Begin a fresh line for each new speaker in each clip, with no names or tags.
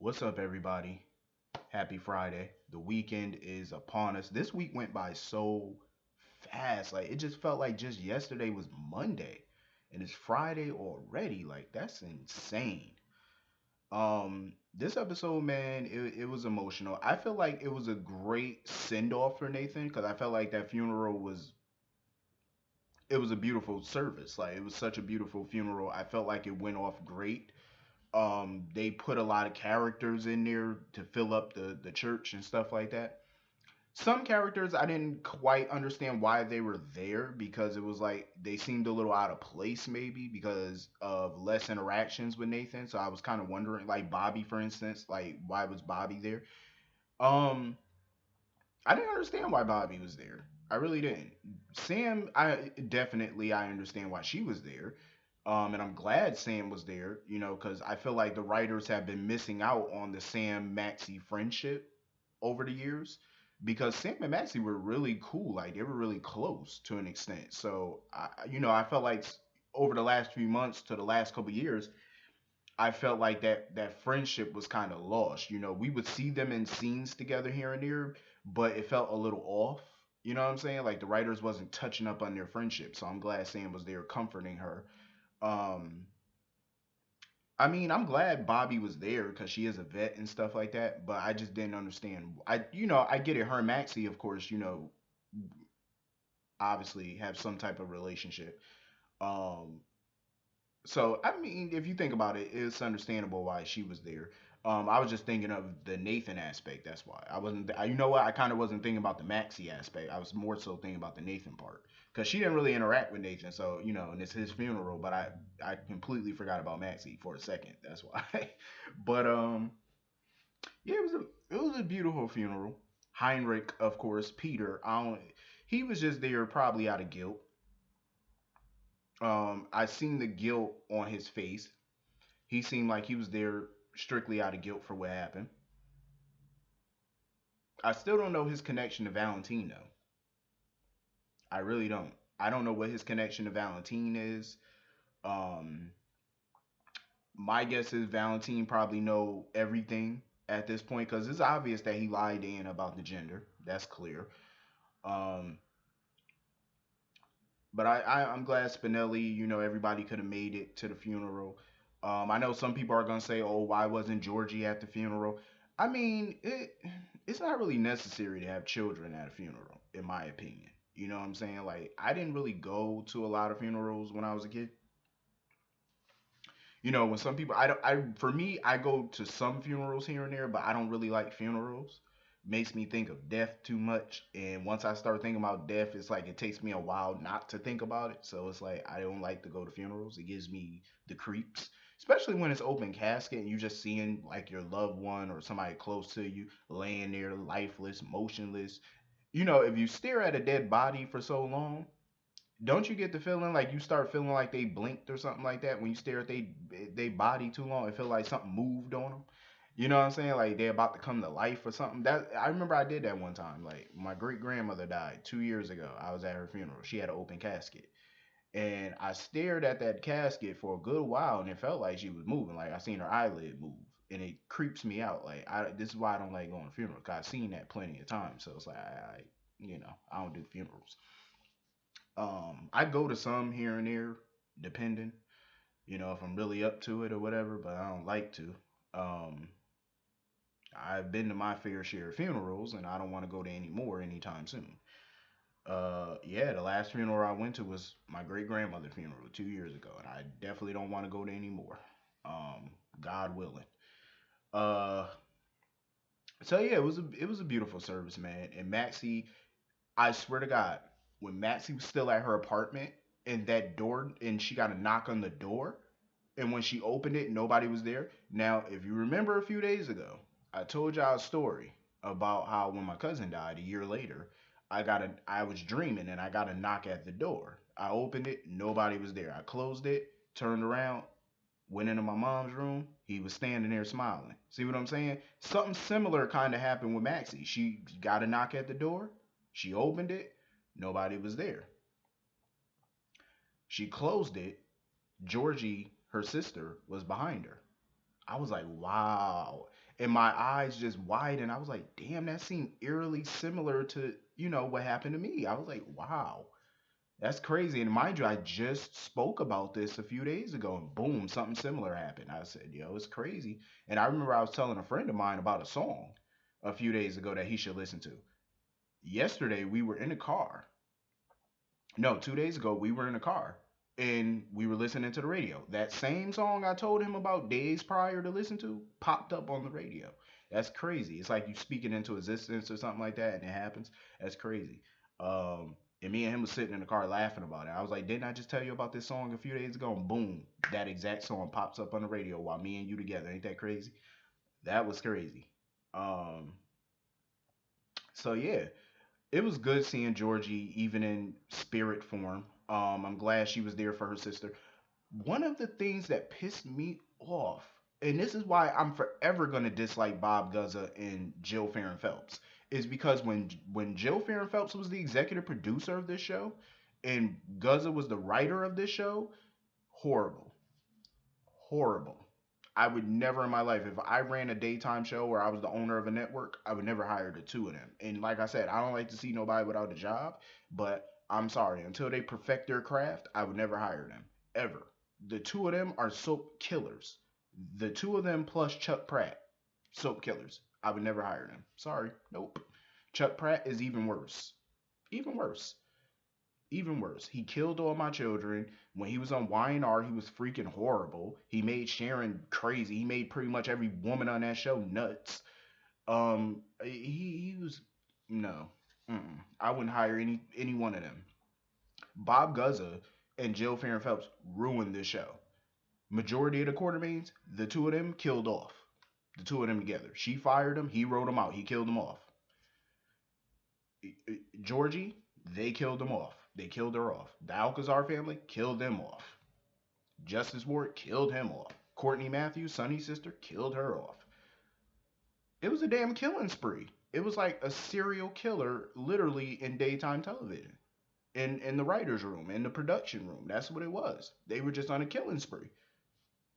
What's up, everybody? Happy Friday. The weekend is upon us. This week went by so fast. Like, it just felt like just yesterday was Monday and it's Friday already. Like, that's insane. This episode, man, it was emotional. I feel like it was a great send off for Nathan because I felt like that funeral was a beautiful service. Like, it was such a beautiful funeral. I felt like it went off great. They put a lot of characters in there to fill up the church and stuff like that. Some characters I didn't quite understand why they were there because it was like they seemed a little out of place maybe because of less interactions with Nathan. So I was kind of wondering, like Bobby for instance, like why was Bobby there? Um, I didn't understand why Bobby was there. I really didn't. Sam, I understand why she was there. And I'm glad Sam was there, because I feel like the writers have been missing out on the Sam Maxie friendship over the years because Sam and Maxie were really cool. Like they were really close to an extent. So I felt like over the last few months to the last couple years, I felt like that friendship was kind of lost. We would see them in scenes together here and there, but it felt a little off. You know what I'm saying? Like the writers wasn't touching up on their friendship. So I'm glad Sam was there comforting her. Um, I mean, I'm glad Bobby was there because she is a vet and stuff like that. But I just didn't understand. I get it. Her and Maxie, of course, obviously have some type of relationship. Um, so I mean, if you think about it, it's understandable why she was there. I was just thinking of the Nathan aspect. That's why I wasn't. You know what? I kind of wasn't thinking about the Maxie aspect. I was more so thinking about the Nathan part because she didn't really interact with Nathan. So and it's his funeral. But I completely forgot about Maxie for a second. That's why. But yeah, it was a beautiful funeral. Heinrich, of course, Peter. I don't. He was just there probably out of guilt. I seen the guilt on his face. He seemed like he was there strictly out of guilt for what happened. I still don't know his connection to Valentine though. I really don't. I don't know what his connection to Valentine is. Um, my guess is Valentine probably know everything at this point because it's obvious that he lied in about the gender. That's clear. Um, but I'm glad Spinelli. Everybody could have made it to the funeral. I know some people are gonna say, "Oh, why wasn't Georgie at the funeral?" I mean, it's not really necessary to have children at a funeral, in my opinion. You know what I'm saying? Like, I didn't really go to a lot of funerals when I was a kid. When some people, I don't, for me, I go to some funerals here and there, but I don't really like funerals. Makes me think of death too much, and once I start thinking about death, it's like it takes me a while not to think about it. So it's like I don't like to go to funerals. It gives me the creeps, especially when it's open casket and you just seeing like your loved one or somebody close to you laying there lifeless, motionless. If you stare at a dead body for so long, don't you get the feeling like you start feeling like they blinked or something like that when you stare at they body too long? It feel like something moved on them. You know what I'm saying? Like they're about to come to life or something. That I remember I did that one time. Like my great grandmother died 2 years ago. I was at her funeral. She had an open casket, and I stared at that casket for a good while, and it felt like she was moving. Like I seen her eyelid move, and it creeps me out. Like this is why I don't like going to funerals. Cause I've seen that plenty of times. So it's like I don't do funerals. I go to some here and there, depending, if I'm really up to it or whatever, but I don't like to. Um, I've been to my fair share of funerals, and I don't want to go to any more anytime soon. Yeah, the last funeral I went to was my great grandmother's funeral 2 years ago, and I definitely don't want to go to any more. Um, God willing. Uh, so yeah, it was a beautiful service, man. And Maxie, I swear to God, when Maxie was still at her apartment and that door, and she got a knock on the door, and when she opened it, nobody was there. Now, if you remember a few days ago, I told y'all a story about how when my cousin died a year later, I was dreaming and I got a knock at the door. I opened it, nobody was there. I closed it, turned around, went into my mom's room. He was standing there smiling. See what I'm saying? Something similar kind of happened with Maxie. She got a knock at the door. She opened it. Nobody was there. She closed it. Georgie, her sister, was behind her. I was like, wow. And my eyes just widened. I was like, damn, that seemed eerily similar to, what happened to me. I was like, wow, that's crazy. And mind you, I just spoke about this a few days ago and boom, something similar happened. I said, yo, it's crazy. And I remember I was telling a friend of mine about a song a few days ago that he should listen to. Yesterday, we were in a car. No, 2 days ago, we were in a car and we were listening to the radio. That same song I told him about days prior to listen to popped up on the radio. That's crazy. It's like you speak it into existence or something like that and it happens. That's crazy. And me and him was sitting in the car laughing about it. I was like, didn't I just tell you about this song a few days ago? And boom, that exact song pops up on the radio while me and you together. Ain't that crazy? That was crazy. Um, so yeah, it was good seeing Georgie even in spirit form. I'm glad she was there for her sister. One of the things that pissed me off, and this is why I'm forever gonna dislike Bob Guzza and Jill Farron Phelps, is because when Jill Farron Phelps was the executive producer of this show, and Guzza was the writer of this show, horrible, horrible. I would never in my life, if I ran a daytime show where I was the owner of a network, I would never hire the two of them. And like I said, I don't like to see nobody without a job, but I'm sorry, until they perfect their craft, I would never hire them. Ever. The two of them are soap killers. The two of them plus Chuck Pratt, soap killers. I would never hire them. Sorry. Nope. Chuck Pratt is even worse. Even worse. Even worse, he killed all my children. When he was on YNR, he was freaking horrible. He made Sharon crazy. He made pretty much every woman on that show nuts. He was no. I wouldn't hire any one of them. Bob Guzza and Jill Farron Phelps ruined this show. Majority of the Quartermains, the two of them killed off. The two of them together. She fired him. He wrote them out. He killed them off. Georgie, they killed him off. They killed her off. The Alcazar family killed them off. Justice Ward killed him off. Courtney Matthews, Sonny's sister, killed her off. It was a damn killing spree. It was like a serial killer literally in daytime television. In the writer's room, in the production room. That's what it was. They were just on a killing spree.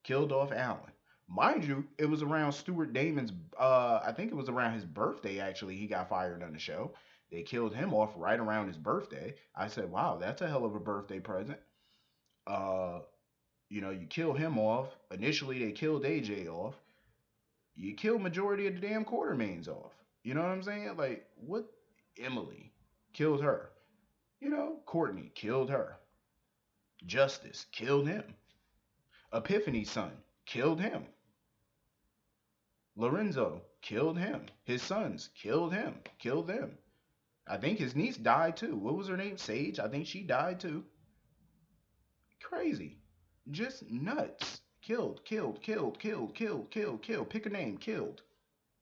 Killed off Allen. Mind you, it was around Stuart Damon's I think it was around his birthday actually he got fired on the show. They killed him off right around his birthday. I said, wow, that's a hell of a birthday present. Uh you kill him off. Initially, they killed AJ off. You kill majority of the damn Quartermains off. You know what I'm saying? Like, what? Emily killed her. Courtney killed her. Justice killed him. Epiphany's son killed him. Lorenzo killed him. His sons killed him. Killed them. I think his niece died too. What was her name? Sage. I think she died too. Crazy. Just nuts. Killed, killed, killed, killed, killed, killed, killed. Pick a name. Killed.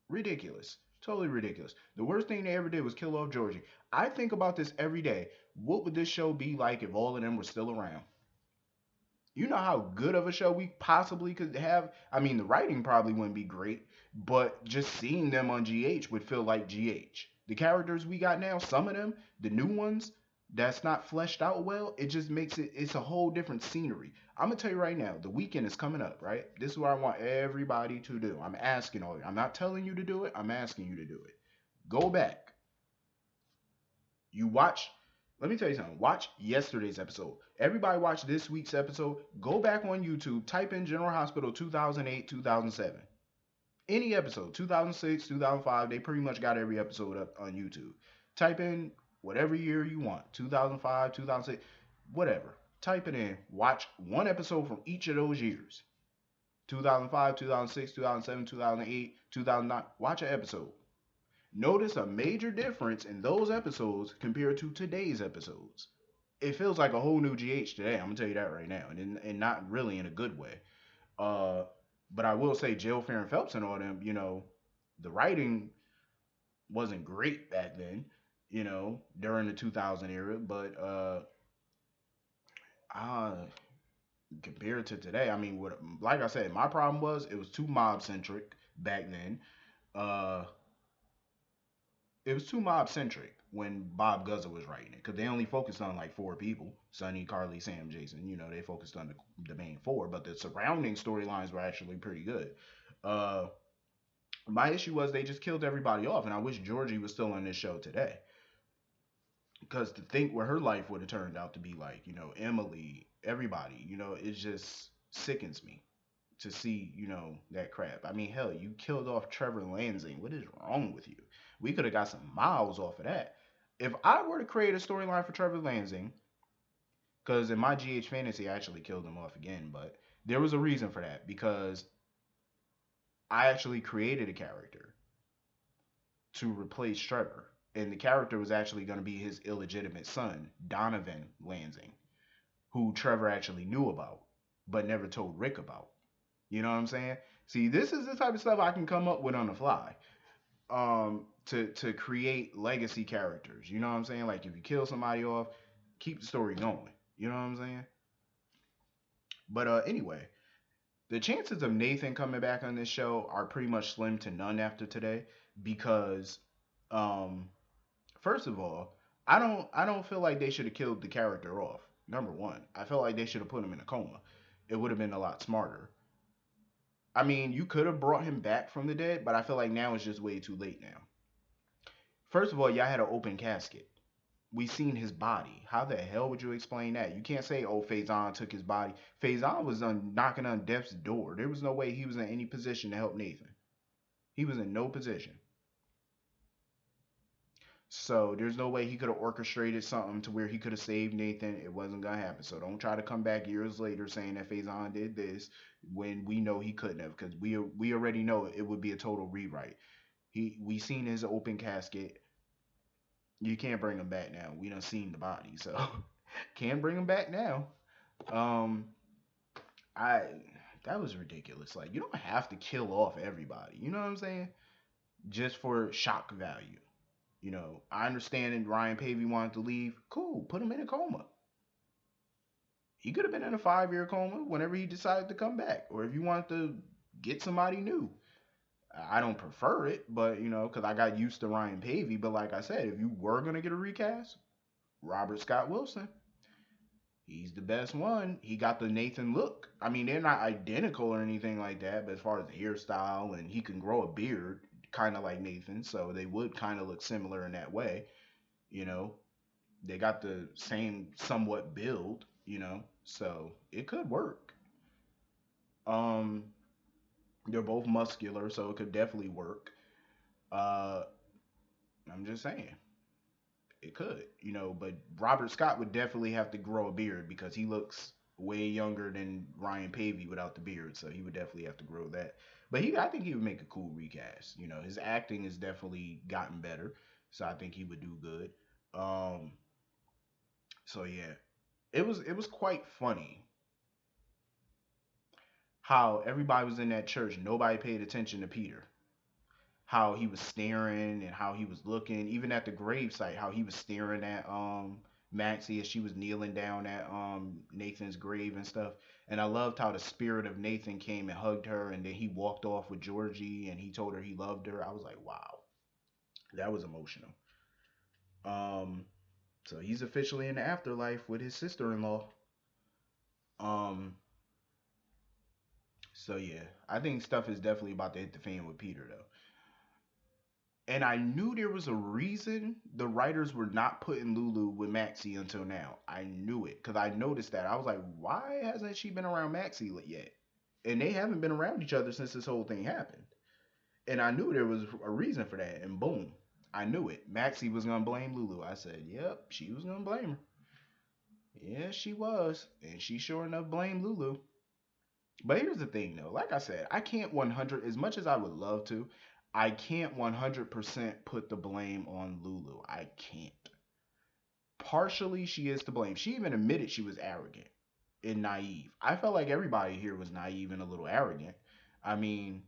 Ridiculous. Totally ridiculous. The worst thing they ever did was kill off Georgie. I think about this every day. What would this show be like if all of them were still around? You know how good of a show we possibly could have? I mean, the writing probably wouldn't be great, but just seeing them on GH would feel like GH. The characters we got now, some of them, the new ones, that's not fleshed out well, it just makes it's a whole different scenery. I'm gonna tell you right now, the weekend is coming up, right? This is what I want everybody to do. I'm asking all you. I'm not telling you to do it, I'm asking you to do it. Go back. You watch, let me tell you something. Watch yesterday's episode. Everybody watch this week's episode. Go back on YouTube, type in General Hospital 2008, 2007. Any episode, 2006, 2005, they pretty much got every episode up on YouTube. Type in whatever year you want, 2005, 2006, whatever. Type it in. Watch one episode from each of those years. 2005, 2006, 2007, 2008, 2009. Watch an episode. Notice a major difference in those episodes compared to today's episodes. It feels like a whole new GH today. I'm gonna tell you that right now, and not really in a good way. Uh, but I will say, Jill Farron Phelps and all them, the writing wasn't great back then, during the 2000 era. But uh, compared to today, I mean, like I said, my problem was it was too mob centric back then. Uh, It was too mob centric when Bob Guzza was writing it because they only focused on like four people: Sonny, Carly, Sam, Jason. You know, they focused on the main four, but the surrounding storylines were actually pretty good. Uh, my issue was they just killed everybody off, and I wish Georgie was still on this show today because to think what her life would have turned out to be like, Emily, everybody, it just sickens me to see, that crap. I mean, hell, you killed off Trevor Lansing. What is wrong with you? We could have got some miles off of that. If I were to create a storyline for Trevor Lansing, because in my GH fantasy, I actually killed him off again, but there was a reason for that because I actually created a character to replace Trevor. And the character was actually going to be his illegitimate son, Donovan Lansing, who Trevor actually knew about, but never told Rick about. You know what I'm saying? See, this is the type of stuff I can come up with on the fly. To create legacy characters. You know what I'm saying? Like if you kill somebody off, keep the story going. You know what I'm saying? But anyway, the chances of Nathan coming back on this show are pretty much slim to none after today because um first of all, I don't feel like they should have killed the character off. Number one, I felt like they should have put him in a coma. It would have been a lot smarter. I mean, you could have brought him back from the dead, but I feel like now it's just way too late now. First of all, y'all had an open casket. We seen his body. How the hell would you explain that? You can't say, oh, Faison took his body. Faison was knocking on Death's door. There was no way he was in any position to help Nathan. He was in no position. So there's no way he could have orchestrated something to where he could have saved Nathan. It wasn't gonna happen. So don't try to come back years later saying that Faison did this when we know he couldn't have, because we already know it would be a total rewrite. We seen his open casket. You can't bring him back now. We done seen the body, so can't bring him back now. Um, I that was ridiculous. Like you don't have to kill off everybody. You know what I'm saying? Just for shock value. I understand that Ryan Pavey wanted to leave. Cool, put him in a coma. He could have been in a 5-year coma whenever he decided to come back, or if you want to get somebody new. I don't prefer it, but because I got used to Ryan Pavey. But like I said, if you were gonna get a recast, Robert Scott Wilson. He's the best one. He got the Nathan look. I mean, they're not identical or anything like that, but as far as the hairstyle, and he can grow a beard, kind of like Nathan, so they would kind of look similar in that way. You know, they got the same somewhat build. So it could work. Um, they're both muscular, so it could definitely work. Uh, I'm just saying. It could, but Robert Scott would definitely have to grow a beard because he looks way younger than Ryan Pavey without the beard, so he would definitely have to grow that. But I think he would make a cool recast. His acting has definitely gotten better, so I think he would do good. Um, so yeah, it was quite funny how everybody was in that church, nobody paid attention to Peter, how he was staring and how he was looking, even at the gravesite, how he was staring at Maxie as she was kneeling down at Nathan's grave and stuff. And I loved how the spirit of Nathan came and hugged her, and then he walked off with Georgie and he told her he loved her. I was like, wow, that was emotional. Um, so he's officially in the afterlife with his sister-in-law. Um, so yeah, I think stuff is definitely about to hit the fan with Peter though. And I knew there was a reason the writers were not putting Lulu with Maxie until now. I knew it because I noticed that. I was like, why hasn't she been around Maxie yet? And they haven't been around each other since this whole thing happened. And I knew there was a reason for that. And boom, I knew it. Maxie was going to blame Lulu. I said, yep, she was going to blame her. Yeah, she was. And she sure enough blamed Lulu. But here's the thing though, like I said, I can't 100, as much as I would love to, I can't 100% put the blame on Lulu. I can't. Partially, she is to blame. She even admitted she was arrogant and naive. I felt like everybody here was naive and a little arrogant. I mean,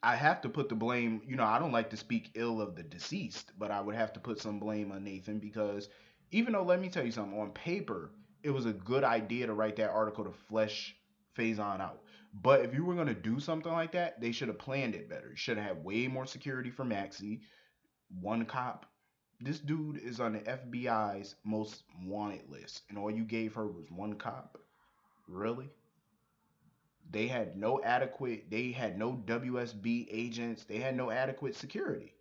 I have to put the blame, I don't like to speak ill of the deceased, but I would have to put some blame on Nathan because even though, let me tell you something, on paper, it was a good idea to write that article to flesh Faison out. But if you were going to do something like that, they should have planned it better. You should have had way more security for Maxie. one cop. This dude is on the FBI's most wanted list, and all you gave her was one cop. Really? They had no WSB agents, they had no adequate security.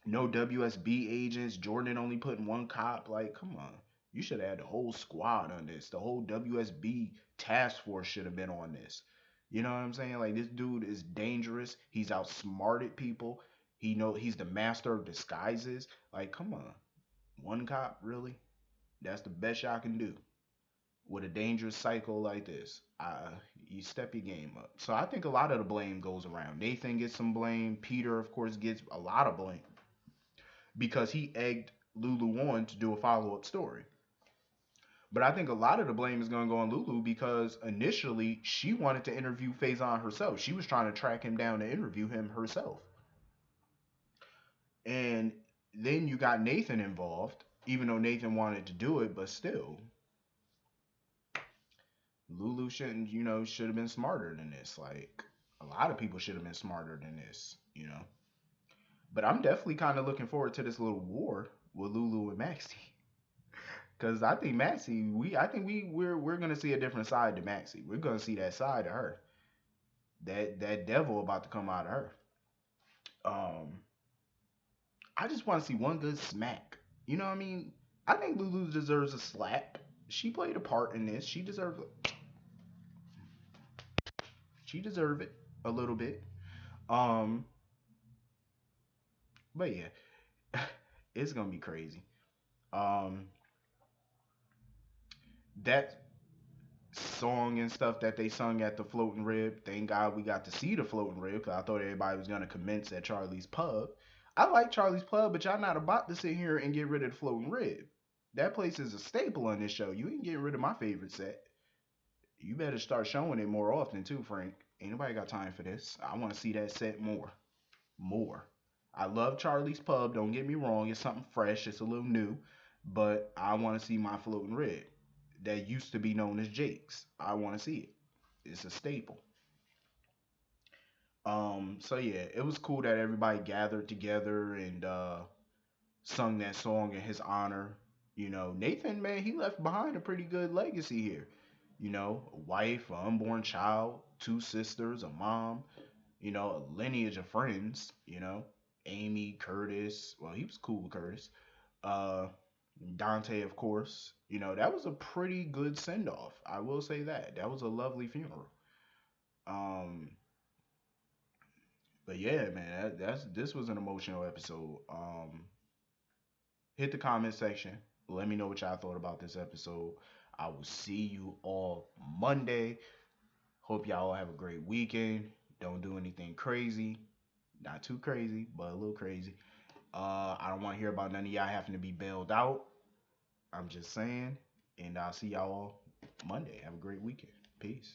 No WSB agents. Jordan only putting one cop. Like, come on. You should have had the whole squad on this. The whole WSB task force should have been on this. You know what I'm saying? Like, this dude is dangerous. He's outsmarted people. He's the master of disguises. Like, come on. One cop, really? That's the best y'all can do with a dangerous cycle like this. You step your game up. So I think a lot of the blame goes around. Nathan gets some blame. Peter, of course, gets a lot of blame because he egged Lulu on to do a follow up story. But I think a lot of the blame is going to go on Lulu because initially she wanted to interview Faison herself. She was trying to track him down to interview him herself. And then you got Nathan involved, even though Nathan wanted to do it, but still, Lulu shouldn't, should have been smarter than this. Like, a lot of people should have been smarter than this. But I'm definitely kind of looking forward to this little war with Lulu and Maxie. Cause I think Maxie, I think we're gonna see a different side to Maxie. We're gonna see that side of her, that devil about to come out of her. Um, I just want to see one good smack. You know what I mean? I think Lulu deserves a slap. She played a part in this. She deserve it a little bit. Um, but yeah, it's gonna be crazy. Um, that song and stuff that they sung at the Floating Rib. Thank God we got to see the Floating Rib because I thought everybody was gonna commence at Charlie's Pub. I like Charlie's Pub, but y'all not about to sit here and get rid of the Floating Rib. That place is a staple on this show. You ain't getting rid of my favorite set. You better start showing it more often too, Frank. Ain't nobody got time for this. I want to see that set more. More. I love Charlie's Pub. Don't get me wrong. It's something fresh. It's a little new, but I want to see my Floating Rib that used to be known as Jake's. I want to see it. It's a staple. So yeah, it was cool that everybody gathered together and sung that song in his honor. Nathan, man, he left behind a pretty good legacy here. A wife, an unborn child, two sisters, a mom, a lineage of friends, Amy, Curtis. Well, he was cool with Curtis. Uh, Dante, of course. That was a pretty good send off. I will say that. That was a lovely funeral. Um, but yeah, man, this was an emotional episode. Hit the comment section. Let me know what y'all thought about this episode. I will see you all Monday. Hope y'all all have a great weekend. Don't do anything crazy. Not too crazy, but a little crazy. I don't want to hear about none of y'all having to be bailed out. I'm just saying. And I'll see y'all Monday. Have a great weekend. Peace.